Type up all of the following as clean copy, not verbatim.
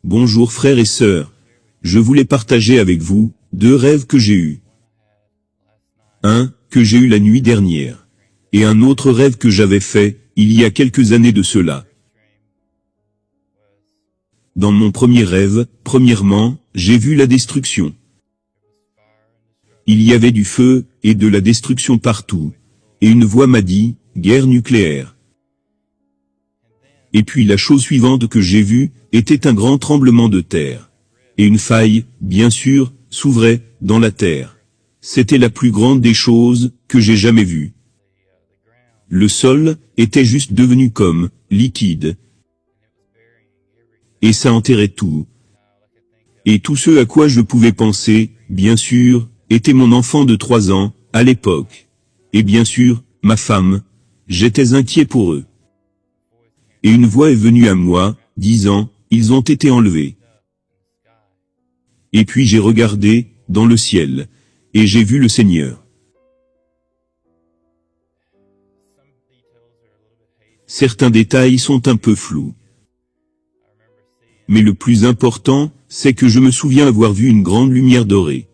Bonjour frères et sœurs. Je voulais partager avec vous 2 rêves que j'ai eus. Un, que j'ai eu la nuit dernière. Et un autre rêve que j'avais fait, il y a quelques années de cela. Dans mon premier rêve, premièrement, j'ai vu la destruction. Il y avait du feu, et de la destruction partout. Et une voix m'a dit, guerre nucléaire. Et puis la chose suivante que j'ai vue, était un grand tremblement de terre. Et une faille, bien sûr, s'ouvrait, dans la terre. C'était la plus grande des choses, que j'ai jamais vues. Le sol, était juste devenu comme, liquide. Et ça enterrait tout. Et tout ce à quoi je pouvais penser, bien sûr, était mon enfant de 3 ans, à l'époque. Et bien sûr, ma femme. J'étais inquiet pour eux. Et une voix est venue à moi, disant, ils ont été enlevés. Et puis j'ai regardé, dans le ciel. Et j'ai vu le Seigneur. Certains détails sont un peu flous. Mais le plus important, c'est que je me souviens avoir vu une grande lumière dorée.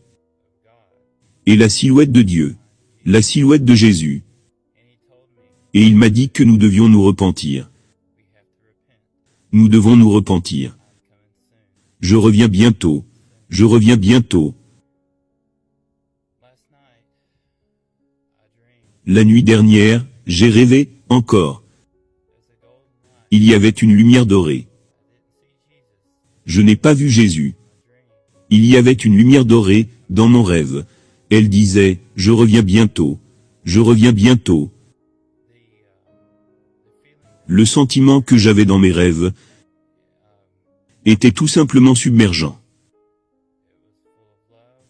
Et la silhouette de Dieu. La silhouette de Jésus. Et il m'a dit que nous devions nous repentir. Nous devons nous repentir. Je reviens bientôt. Je reviens bientôt. La nuit dernière, j'ai rêvé, encore. Il y avait une lumière dorée. Je n'ai pas vu Jésus. Il y avait une lumière dorée, dans mon rêve. Elle disait, je reviens bientôt. Je reviens bientôt. Le sentiment que j'avais dans mes rêves était tout simplement submergent.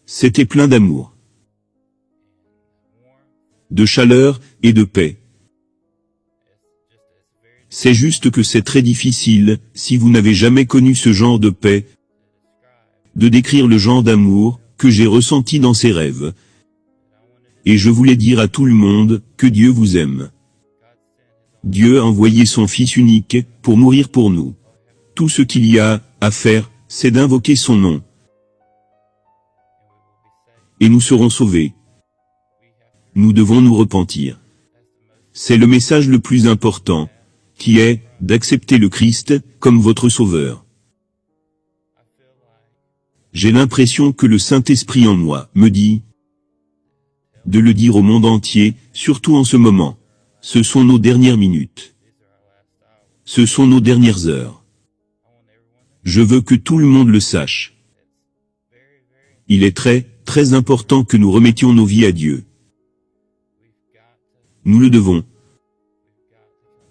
C'était plein d'amour, de chaleur et de paix. C'est juste que c'est très difficile, si vous n'avez jamais connu ce genre de paix, de décrire le genre d'amour que j'ai ressenti dans ces rêves. Et je voulais dire à tout le monde que Dieu vous aime. Dieu a envoyé son Fils unique pour mourir pour nous. Tout ce qu'il y a à faire, c'est d'invoquer son nom. Et nous serons sauvés. Nous devons nous repentir. C'est le message le plus important, qui est d'accepter le Christ comme votre Sauveur. J'ai l'impression que le Saint-Esprit en moi me dit de le dire au monde entier, surtout en ce moment. Ce sont nos dernières minutes. Ce sont nos dernières heures. Je veux que tout le monde le sache. Il est très, très important que nous remettions nos vies à Dieu. Nous le devons.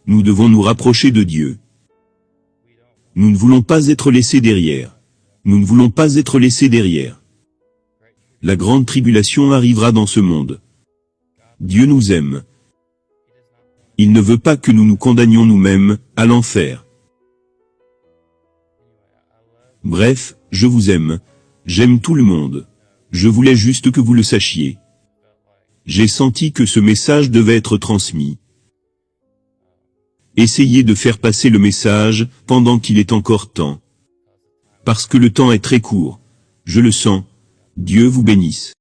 Nous devons nous rapprocher de Dieu. Nous ne voulons pas être laissés derrière. Nous ne voulons pas être laissés derrière. La grande tribulation arrivera dans ce monde. Dieu nous aime. Il ne veut pas que nous nous condamnions nous-mêmes à l'enfer. Bref, je vous aime. J'aime tout le monde. Je voulais juste que vous le sachiez. J'ai senti que ce message devait être transmis. Essayez de faire passer le message pendant qu'il est encore temps. Parce que le temps est très court. Je le sens. Dieu vous bénisse.